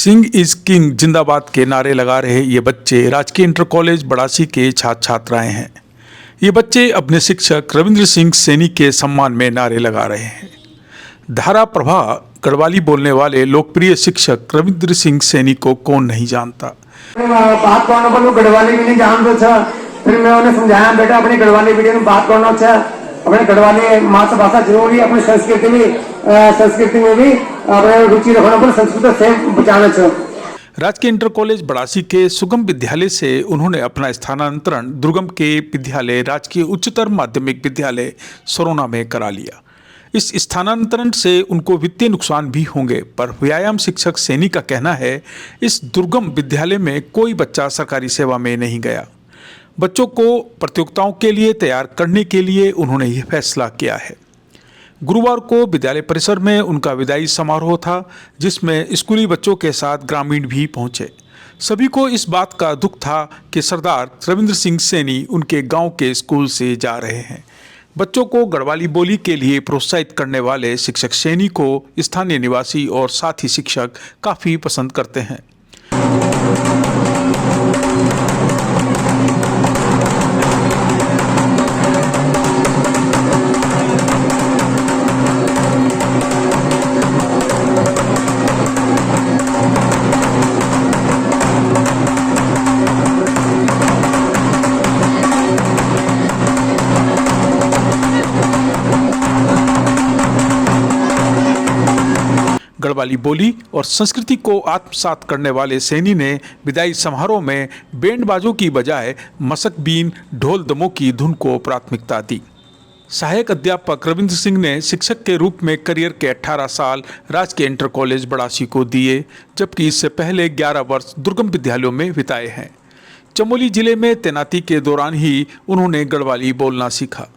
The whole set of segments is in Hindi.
सिंह इज किंग जिंदाबाद के नारे लगा रहे ये बच्चे राजकीय इंटर कॉलेज बड़ासी के छात्र छात्राएं हैं। ये बच्चे अपने शिक्षक रविंद्र सिंह सैनी के सम्मान में नारे लगा रहे हैं। धारा प्रभा गढ़वाली बोलने वाले लोकप्रिय शिक्षक रविंद्र सिंह सैनी को कौन नहीं जानता। बात करने पर गढ़वाली भी नहीं जानते थे। फिर मैं उन्हें समझाया, बेटा अपनी गढ़वाली वीडियो में बात करना चाहिए, अपने गढ़वाली मातृभाषा जरूरी, अपनी संस्कृति में भी अपने रुचि रखना पर संस्कृत से बचाना चाहिए। राजकीय इंटर कॉलेज बड़ासी के सुगम विद्यालय से उन्होंने अपना स्थानांतरण दुर्गम के विद्यालय राजकीय उच्चतर माध्यमिक विद्यालय सरोना में करा लिया। इस स्थानांतरण से उनको वित्तीय नुकसान भी होंगे, पर व्यायाम शिक्षक सैनी का कहना है इस दुर्गम विद्यालय में कोई बच्चा सरकारी सेवा में नहीं गया। बच्चों को प्रतियोगिताओं के लिए तैयार करने के लिए उन्होंने यह फैसला किया है। गुरुवार को विद्यालय परिसर में उनका विदाई समारोह था, जिसमें स्कूली बच्चों के साथ ग्रामीण भी पहुंचे। सभी को इस बात का दुख था कि सरदार रविंद्र सिंह सैनी उनके गांव के स्कूल से जा रहे हैं। बच्चों को गढ़वाली बोली के लिए प्रोत्साहित करने वाले शिक्षक सैनी को स्थानीय निवासी और साथी शिक्षक काफ़ी पसंद करते हैं। गढ़वाली बोली और संस्कृति को आत्मसात करने वाले सैनी ने विदाई समारोह में बैंड बाजों की बजाय मसक बीन ढोल दमों की धुन को प्राथमिकता दी। सहायक अध्यापक रविंद्र सिंह ने शिक्षक के रूप में करियर के 18 साल राजकीय इंटर कॉलेज बड़ासी को दिए, जबकि इससे पहले 11 वर्ष दुर्गम विद्यालयों में बिताए हैं। चमोली जिले में तैनाती के दौरान ही उन्होंने गढ़वाली बोलना सीखा।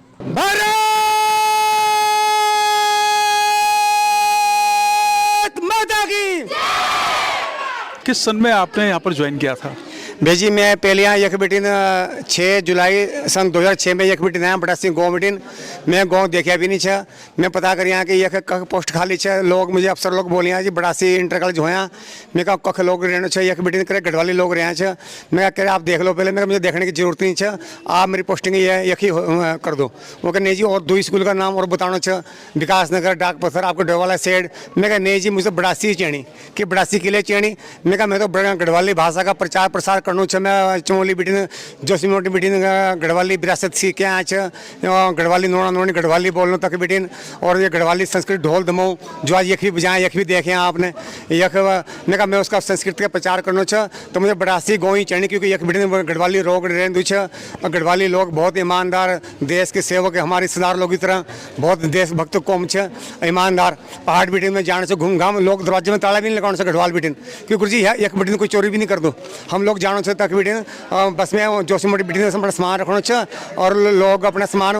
किस सन में आपने यहाँ पर ज्वाइन किया था? भेजी मैं पहले यहाँ एक मीटिंग 6 जुलाई सन 2006 में एक मीटिंग आया बड़ा सिंह गाँव मीटिंग। मैं गाँव देखा भी नहीं छा। मैं पता कर यहाँ कि एक पोस्ट खाली छे। लोग मुझे अफसर लोग बोले जी बड़ासी इंटर कॉलेज हो यहाँ। मैं कहा कख लोग रहना चाहिए, एक मीटिंग करे गढ़वाली लोग रहे छे। मैं कह आप देख लो पहले। मैं मुझे देखने की जरूरत नहीं है, आप मेरी पोस्टिंग ये एक ही कर दो। वो कह नहीं जी और 2 स्कूल का नाम और बताना छे, विकास नगर डाक पत्थर आपको डोवाला सेड। मैं कहा नहीं जी मुझे बड़ासी ही चाहिए कि बड़ासी के लिए चाहिए। मैं कहा मैं तो गढ़वाली भाषा का प्रचार प्रसार करना छे। मैं चमोली बीटिन जोशी मोटी बीटिन गढ़वाली विरासत सीख के आया गढ़वाली नोना नोनी गढ़वाली बोलने तक बीटिन और ये गढ़वाली संस्कृत ढोल दमो जो आज एक भी बजाएं एक भी देखे आपने एक। मैं कहा मैं उसका संस्कृति का प्रचार करना छे तो मुझे बड़ासी गाँव ही चाहिए, क्योंकि एक बीटिन गढ़वाली रोग रेंदू छे और गढ़वाली लोग बहुत ईमानदार देश के सेवक हमारे रिश्तेदार लोग की तरह बहुत देशभक्त कौम छे ईमानदार। पहाड़ बीटिन में जाने से घूम घाम लोग दरवाजे में ताला भी नहीं लगाने से गढ़वाल बीटिन, क्योंकि गुरु जी है एक बीटिन कोई चोरी भी नहीं कर दो। हम लोग जानो से तक बीटिन बस में जोशी मोटी बीटिन से अपना सामान रखना चाहिए और लोग अपना सामान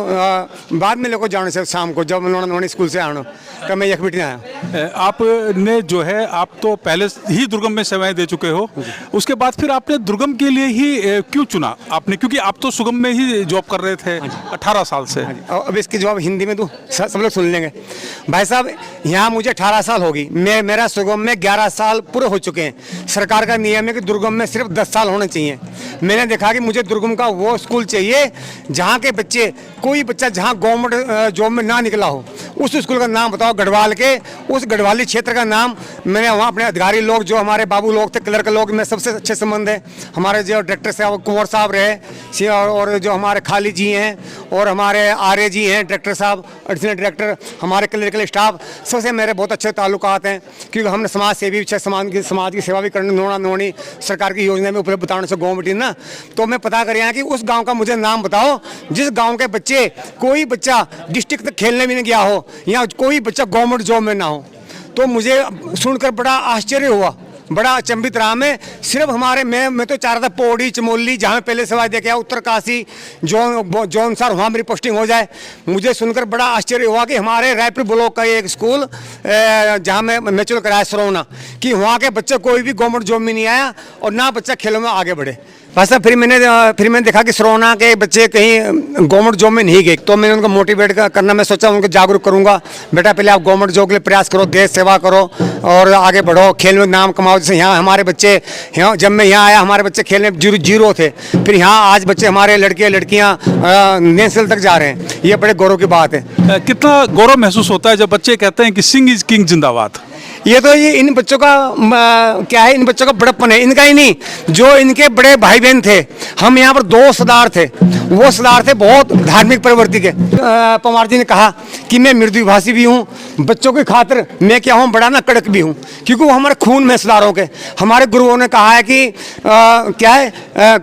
बाद में लेकर जाने से शाम को जब उन्होंने स्कूल से आना तब मैं एक बीटिन आया। आपने जो है आप तो पहले ही दुर्गम में सेवाएं दे चुके हो, उसके बाद फिर आपने दुर्गम के लिए ही क्यों चुना आपने? क्योंकि आप तो सुगम में ही जॉब कर रहे थे 18 साल से। अब इसकी जवाब हिंदी में दूं, सब लोग सुन लेंगे। भाई साहब यहाँ मुझे 18 साल होगी, मेरा सुगम में 11 साल पूरे हो चुके हैं। सरकार का नियम है कि दुर्गम में सिर्फ 10 साल होने चाहिए। मैंने देखा कि मुझे दुर्गम का वो स्कूल चाहिए जहाँ के बच्चे कोई बच्चा जहाँ गवर्नमेंट जॉब में ना निकला हो, उस स्कूल का नाम बताओ गढ़वाल के, उस गढ़वाली क्षेत्र का नाम। मैंने वहाँ अपने अधिकारी लोग जो हमारे बाबू लोग थे क्लर्क लोग में सबसे अच्छे संबंध है। हमारे जो डायरेक्टर साहब कुंवर साहब रहे और जो हमारे खाली जी हैं और हमारे आर्य जी हैं डायरेक्टर साहब एडिशनल डायरेक्टर, हमारे क्लरिकल स्टाफ सबसे मेरे बहुत अच्छे ताल्लुकात हैं, क्योंकि हमने समाज सेवी अच्छे समाज की सेवा भी करने नोना नोनी सरकार की योजना में उपलब्ध बताने से गाँव मीटिंग ना। तो मैं पता कर यहाँ कि उस गाँव का मुझे नाम बताओ जिस गाँव के बच्चे कोई बच्चा डिस्ट्रिक्ट तक खेलने भी नहीं गया हो या कोई बच्चा गवर्नमेंट जॉब में ना हो। तो मुझे सुनकर बड़ा आश्चर्य हुआ, बड़ा अचंभित रहा। मैं सिर्फ हमारे मैं तो चाह रहा था पौड़ी चमोली जहाँ पहले सेवा दे के आया उत्तरकाशी जौन सर वहाँ मेरी पोस्टिंग हो जाए। मुझे सुनकर बड़ा आश्चर्य हुआ कि हमारे रायपुर ब्लॉक का एक स्कूल जहाँ मैं मैचुअल कराया सरोना कि वहाँ के बच्चे कोई भी गवर्नमेंट जॉब में नहीं आया और ना बच्चा खेलों में आगे बढ़े। बस फिर मैंने देखा कि सरोना के बच्चे कहीं गवर्नमेंट जॉब में नहीं गए, तो मैंने उनको मोटिवेट करना, मैं सोचा उनको जागरूक करूंगा, बेटा पहले आप गवर्नमेंट जॉब के लिए प्रयास करो, देश सेवा करो और आगे बढ़ो, खेल में नाम कमाओ। जैसे यहाँ हमारे बच्चे, यहाँ जब मैं यहाँ आया हमारे बच्चे खेल में जीरो थे, फिर यहाँ आज बच्चे हमारे लड़के लड़कियाँ नेशनल तक जा रहे हैं, ये बड़े गौरव की बात है। कितना गौरव महसूस होता है जब बच्चे कहते हैं कि सिंह इज किंग जिंदाबाद। ये इन बच्चों का क्या है, इन बच्चों का बड़प्पन है, इनका ही नहीं, जो इनके बड़े भाई बहन थे। हम यहाँ पर 2 सरदार थे, वो सरदार थे बहुत धार्मिक प्रवृत्ति के। पवार जी ने कहा कि मैं मृदुभाषी भी हूँ, बच्चों की खातिर मैं क्या हूँ, बड़ा ना कड़क भी हूँ, क्योंकि वो हमारे खून में सरदारों के। हमारे गुरुओं ने कहा है कि क्या है,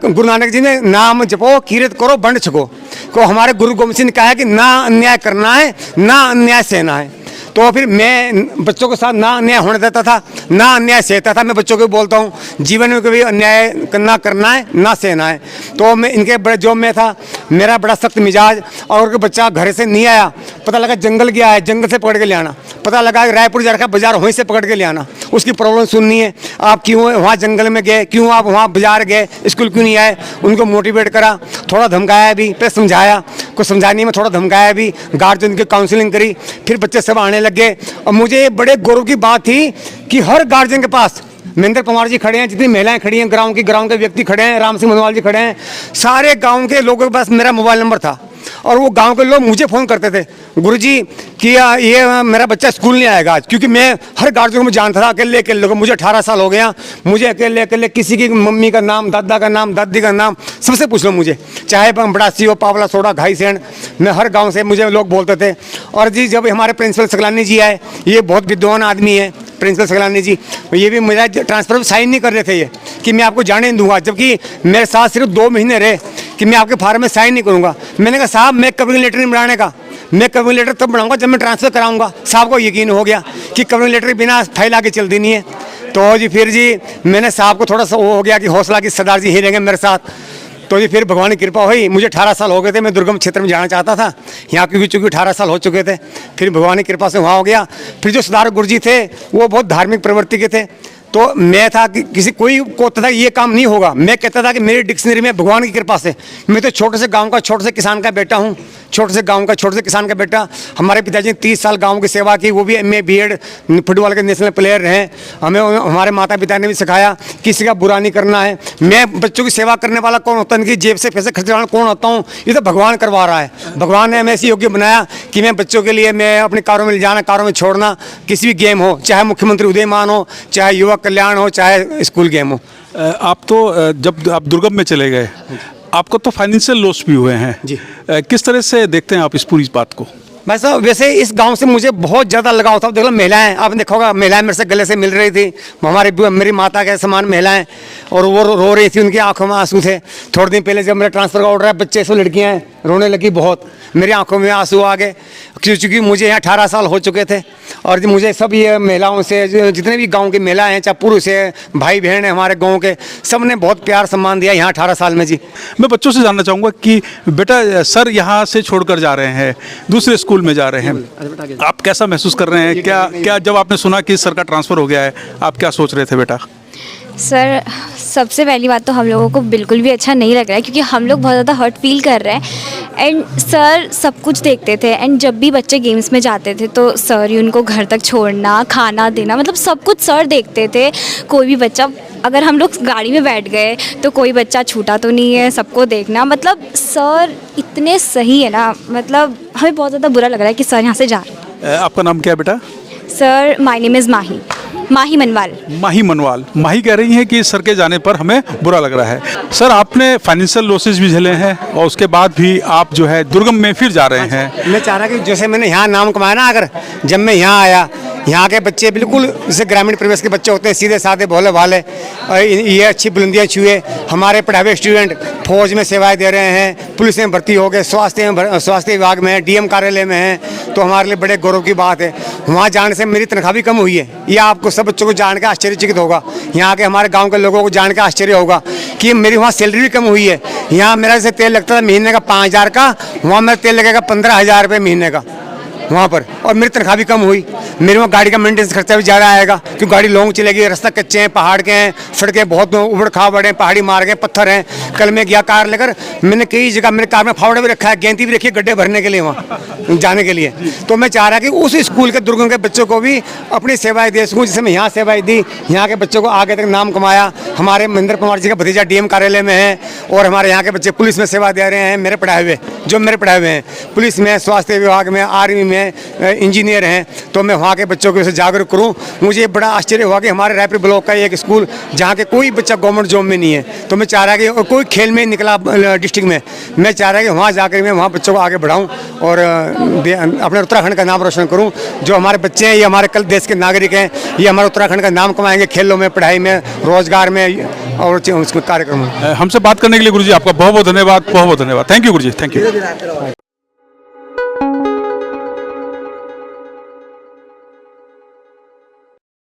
गुरु नानक जी ने नाम जपो कीरत करो बंड छको, को हमारे गुरु गोविंद सिंह ने कहा है कि ना अन्याय करना है ना अन्याय सहना है। तो फिर मैं बच्चों के साथ ना अन्याय होने देता था ना अन्याय सहता था। मैं बच्चों को बोलता हूँ जीवन में कभी अन्याय ना करना है ना सहना है। तो मैं इनके बड़े जॉब में था, मेरा बड़ा सख्त मिजाज, और कोई बच्चा घर से नहीं आया, पता लगा जंगल गया है, जंगल से पकड़ के ले आना, पता लगा रायपुर जा रखा बाजार, वहीं से पकड़ के ले आना, उसकी प्रॉब्लम सुननी है, आप क्यों वहाँ जंगल में गए, क्यों आप वहाँ बाजार गए, स्कूल क्यों नहीं आए, उनको मोटिवेट करा, थोड़ा धमकाया भी, फिर समझाया, कुछ समझाने में थोड़ा धमकाया भी, गार्जियन की काउंसलिंग करी, फिर बच्चे सब आने लग गए। और मुझे बड़े गौरव की बात थी कि हर गार्जियन के पास महेंद्र पवार जी खड़े हैं, जितनी महिलाएं खड़ी हैं, गांव के व्यक्ति खड़े हैं, राम सिंह मनवाल जी खड़े हैं, सारे गांव के लोगों के पास मेरा मोबाइल नंबर था। और वो गांव के लोग मुझे फ़ोन करते थे, गुरुजी कि ये मेरा बच्चा स्कूल नहीं आएगा आज, क्योंकि मैं हर गार्जियन को जानता था अकेले लोगों। मुझे 18 साल हो गया, मुझे अकेले किसी की मम्मी का नाम, दादा का नाम, दादी का नाम सबसे पूछ लो मुझे, चाहे बड़ासी हो, पावला सोड़ा, घाई सेंड, मैं हर गाँव से मुझे लोग बोलते थे। और जी जब हमारे प्रिंसिपल सकलानी जी आए, ये बहुत विद्वान आदमी है प्रिंसिपल सकलानी जी, ये भी मेरा ट्रांसफर पर साइन नहीं कर रहे थे ये कि मैं आपको जाने नहीं दूंगा, जबकि मेरे साथ सिर्फ 2 महीने रहे कि मैं आपके फार्म में साइन नहीं करूंगा। मैंने कहा साहब मैं कवरिंग लेटर नहीं बनाने का, मैं कवरिंग लेटर तब बनाऊंगा जब मैं ट्रांसफ़र कराऊंगा। साहब को यकीन हो गया कि कवरिंग लेटर के बिना फाइल आगे चलती नहीं है। तो जी फिर जी मैंने साहब को थोड़ा सा वो हो गया कि हौसला कि सरदार जी ही रहेंगे मेरे साथ। तो जी फिर भगवान की कृपा हुई, मुझे 18 साल हो गए थे, मैं दुर्गम क्षेत्र में जाना चाहता था, यहाँ क्योंकि चूँकि 18 साल हो चुके थे, फिर भगवान की कृपा से वहाँ हो गया। फिर जो सरदार गुरु जी थे वो बहुत धार्मिक प्रवृत्ति के थे, तो मैं था कि किसी कोई को था ये काम नहीं होगा, मैं कहता था कि मेरी डिक्शनरी में भगवान की कृपा से, मैं तो छोटे से गांव का छोटे से किसान का बेटा हूँ, छोटे से गांव का छोटे से किसान का बेटा। हमारे पिताजी ने 30 साल गांव की सेवा की, वो भी MA BEd फुटबॉल के नेशनल प्लेयर रहे। हमें हमारे माता पिता ने भी सिखाया किसी का बुरा नहीं करना है। मैं बच्चों की सेवा करने वाला कौन होता है, इनकी जेब से पैसे खर्चने कौन होता हूँ, ये तो भगवान करवा रहा है। भगवान ने हमें ऐसी योग्य बनाया कि मैं बच्चों के लिए मैं अपने कारों में ले जाना, कारों में छोड़ना, किसी भी गेम हो, चाहे मुख्यमंत्री उदयमान हो, चाहे युवक कल्याण हो, चाहे स्कूल गेम हो। आप तो जब आप दुर्गम में चले गए, आपको तो फाइनेंशियल लॉस भी हुए हैं जी। किस तरह से देखते हैं आप इस पूरी बात को? वैसे इस गांव से मुझे बहुत ज़्यादा लगाव था। देख लो महिलाएं, आपने देखा होगा महिलाएं मेरे से गले से मिल रही थी, मेरी माता के समान महिलाएं, और वो रो रही थी, उनकी आंखों में आंसू थे। थोड़े दिन पहले जब मेरा ट्रांसफ़र का ऑर्डर है, बच्चे से लड़कियां रोने लगी बहुत, मेरी आंखों में आंसू आ गए, क्योंकि मुझे यहाँ 18 साल हो चुके थे। और मुझे सब ये महिलाओं से, जितने भी गाँव की महिलाएँ हैं, चाहे पुरुष है, भाई बहन है हमारे गाँव के, सब ने बहुत प्यार सम्मान दिया यहाँ 18 साल में। जी मैं बच्चों से जानना चाहूँगा कि बेटा सर यहाँ से छोड़कर जा रहे हैं, दूसरे स्कूल में जा रहे हैं, आप कैसा महसूस कर रहे हैं? क्या जब आपने सुना कि सर का ट्रांसफ़र हो गया है, आप क्या सोच रहे थे बेटा? सर सबसे पहली बात तो हम लोगों को बिल्कुल भी अच्छा नहीं लग रहा है, क्योंकि हम लोग बहुत ज़्यादा हर्ट फील कर रहे हैं। एंड सर सब कुछ देखते थे, एंड जब भी बच्चे गेम्स में जाते थे तो सर ही उनको घर तक छोड़ना, खाना देना, मतलब सब कुछ सर देखते थे। कोई भी बच्चा, अगर हम लोग गाड़ी में बैठ गए तो कोई बच्चा छूटा तो नहीं है, सबको देखना, मतलब सर इतने सही है ना, मतलब हमें बहुत ज़्यादा बुरा लग रहा है कि सर यहाँ से जा रहे हैं। आपका नाम क्या है बेटा? सर माय नेम इज़ माही मनवाल। माही मनवाल। माही कह रही हैं कि सर के जाने पर हमें बुरा लग रहा है। सर आपने फाइनेंशियल लॉसेस भी झेले हैं और उसके बाद भी आप जो है दुर्गम में फिर जा रहे हैं। मैं चाह रहा कि जैसे मैंने यहाँ नाम कमाया ना, अगर जब मैं यहाँ आया, यहाँ के बच्चे बिल्कुल जैसे ग्रामीण परिवेश के बच्चे होते हैं, सीधे साधे भोले भाले, ये अच्छी बुलंदियाँ छुए। हमारे पढ़ाए स्टूडेंट फौज में सेवाएं दे रहे हैं, पुलिस में भर्ती हो गए, स्वास्थ्य विभाग में है, DM कार्यालय में है, तो हमारे लिए बड़े गौरव की बात है। वहाँ जाने से मेरी तनख्वाह भी कम हुई है, यह आपको सब बच्चों को जान के आश्चर्यचकित होगा, यहाँ के हमारे गाँव के लोगों को जान के आश्चर्य होगा कि मेरी वहाँ सैलरी भी कम हुई है। यहाँ मेरा जैसे तेल लगता था महीने का 5,000 का, वहाँ मेरा तेल लगेगा 15,000 रुपये महीने का। वहाँ पर, और मेरी तनख्वाह भी कम हुई। मेरे वहाँ गाड़ी का मेंटेनेंस खर्चा भी ज़्यादा आएगा, क्योंकि गाड़ी लॉन्ग चलेगी, रास्ता कच्चे हैं, पहाड़ के हैं, सड़कें बहुत उबड़ खाबड़ हैं, पहाड़ी मार्ग हैं, पत्थर हैं। कल मैं गया कार लेकर, मैंने कई जगह मेरे कार में फावड़ा भी रखा है, गेंती भी रखी है गड्ढे भरने के लिए वहाँ जाने के लिए। तो मैं चाह रहा कि उस स्कूल के दुर्गम के बच्चों को भी अपनी सेवाएं दे सकूँ, जैसे मैं यहाँ सेवाएं दी, यहाँ के बच्चों को आगे तक नाम कमाया। हमारे महेंद्र कुमार जी का भतीजा डीएम कार्यालय में है, और हमारे यहाँ के बच्चे पुलिस में सेवा दे रहे हैं, मेरे पढ़ाए हुए हैं, पुलिस में, स्वास्थ्य विभाग में, आर्मी में इंजीनियर हैं। तो मैं वहाँ के बच्चों को इसे जागरूक करूँ। मुझे बड़ा आश्चर्य हुआ कि हमारे रायपुर ब्लॉक का एक स्कूल जहाँ के कोई बच्चा गवर्नमेंट जॉब में नहीं है, तो मैं चाह रहा कि कोई खेल में निकला डिस्ट्रिक्ट में, मैं चाह रहा कि वहाँ जाकर मैं वहाँ बच्चों को आगे बढ़ाऊँ और अपने उत्तराखंड का नाम रोशन करूँ। जो हमारे बच्चे हैं, ये हमारे कल देश के नागरिक हैं, ये हमारे उत्तराखंड का नाम कमाएंगे खेलों में, पढ़ाई में, रोजगार में और उसके कार्यक्रम में। हमसे बात करने के लिए गुरुजी आपका बहुत बहुत धन्यवाद, बहुत बहुत धन्यवाद। Thank you Guruji, thank you.